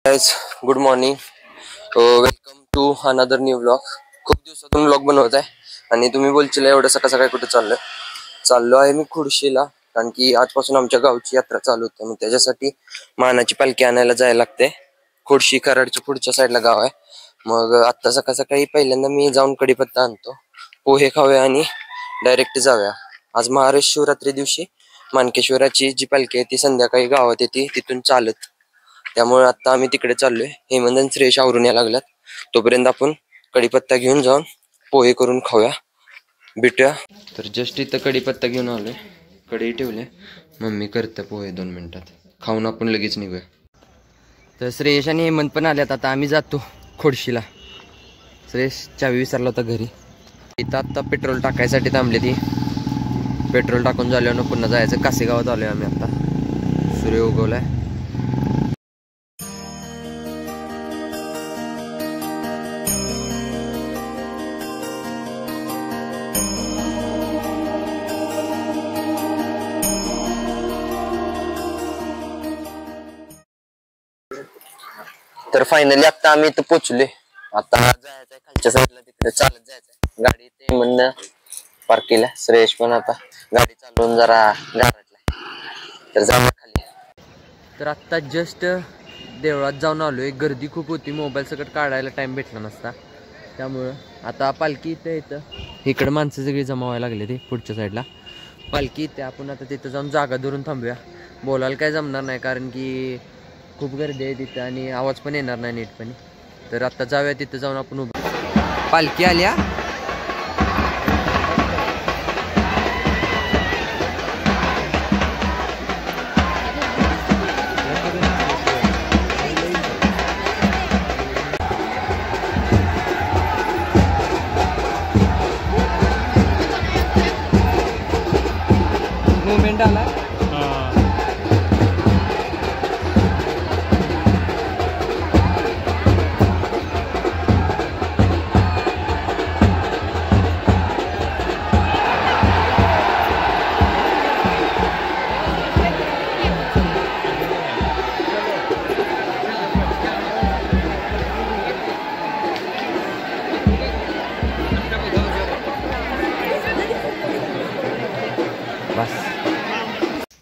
Guys, good morning. Welcome to another new blog. खूप दिवसातून blog बनवत आहे आणि तुम्ही बोलशील एवढं सकाळ सकाळी कुठे चाललो आहे मी खुर्शीला, कारण की आजपासून आमच्या गावची यात्रा चालू होते. मग त्याच्यासाठी मानाची पालखी आणायला जायला लागते. खुर्शी कराडच्या पुढच्या साईडला गाव आहे. मग आता सकाळ सकाळी पहिल्यांदा मी जाऊन कढीपत्ता आणतो, पोहे खाऊया आणि डायरेक्ट जाऊया. आज महाशिवरात्री दिवशी मानकेश्वराची जी पालखी आहे ती संध्याकाळी गावात येते, तिथून चालत. त्यामुळे आता आम्ही तिकडे चाललोय. हेमंत आणि श्रेयश आवरून या लागल्यात. तोपर्यंत आपण कढीपत्ता घेऊन जाऊन पोहे करून खाऊया, भेटूया. तर जस्ट इथं कढीपत्ता घेऊन आलोय, कढई ठेवले. मम्मी करते पोहे 2 मिनिटात, खाऊन आपण लगेच निघूया. तर श्रेयश आणि हेमंत पण आल्यात. आता आम्ही जातो खोडशीला. श्रेयश चावी विसरला होता घरी. इथं आत्ता पेट्रोल टाकायसाठी थांबले. ती पेट्रोल टाकून झाल्यावर पुन्हा जायचं. कासेगावात आलोय आम्ही. आता सूर्य उगवलाय. तर फायनली आता आम्ही इथं पोहोचलोय. आता जायचंय खालच्या साईडला, तिकडे चालत जायचंय. गाडी ते म्हणणं पार्क केला. श्रेयश पण आता गाडी चालवून जरा गारटलाय, तर जाऊया खाली. तर आत्ता जस्ट देवळात जाऊन आलोय. गर्दी खूप होती, मोबाईल सगळं काढायला टाइम भेटला नसता. त्यामुळं आता पालखी इथं इकडं माणसं सगळी जमा व्हायला लागले. ते पुढच्या साईडला पालखी इथे. आपण आता तिथं जाऊन जागा धरून थांबूया. बोलायला काय जमणार नाही, कारण की खूप गर्दी आहे तिथं आणि आवाज पण येणार नाही नीटपणे. तर आता जाऊया तिथं जाऊन आपण उभं. पालखी आल्या. मुवमेंट आला.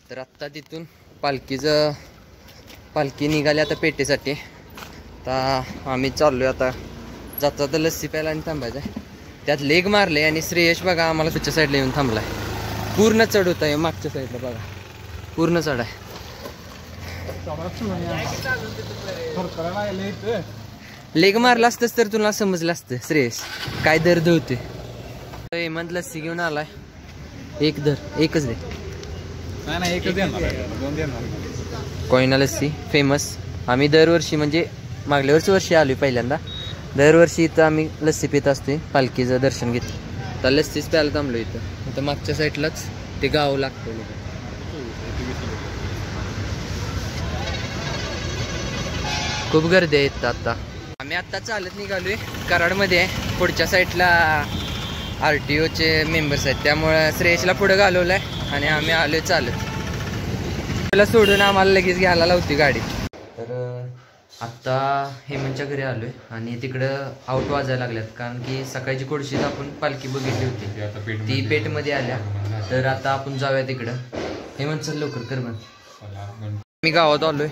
तर आत्ता तिथून पालखी निघाली आता पेटेसाठी. आता आम्ही चाललोय. आता जाता तर लस्सी प्यायला आणि थांबायचं. त्यात लेग मारले आणि श्रेयश बघा आम्हाला तुमच्या साईडला येऊन थांबलाय. पूर्ण चढ होत आहे मागच्या साईडला बघा, पूर्ण चढ आहे. लेग मारला असतंच तर तुला समजलं असतं श्रेयश काय दर्द होते. हेमंत लस्सी घेऊन आलाय. एकच दे. नाही एकच कोयना लस्सी फेमस. आम्ही दरवर्षी, म्हणजे मागल्या वर्षी आलोय पहिल्यांदा. दरवर्षी इथं आम्ही लस्सी पित असतोय, पालखीचं दर्शन घेतो. तर लस्सीच प्यायला थांबलो इथं. आता मागच्या साईडलाच ते गाव लागतं. खूप गर्दी आहे इथं. आता आम्ही आत्ता चालत निघालोय. कराडमध्ये आहे. पुढच्या साईडला RTOचे मेंबर्स आहेत, त्यामुळे श्रेयशला पुढे घालवलंय आणि आम्ही आलोय चालत. त्याला सोडून आम्हाला लगेच घ्यायला लावती गाडी. तर आत्ता हेमंतच्या घरी आलोय आणि तिकडं आउट वाजायला लागल्यात, कारण की सकाळची खोडशीत आपण पालखी बघितली होती, ती पेटमध्ये आल्या. तर आता आपण जाऊया तिकडं. हेमंत चल लवकर कर बंद. मी गावात आलोय.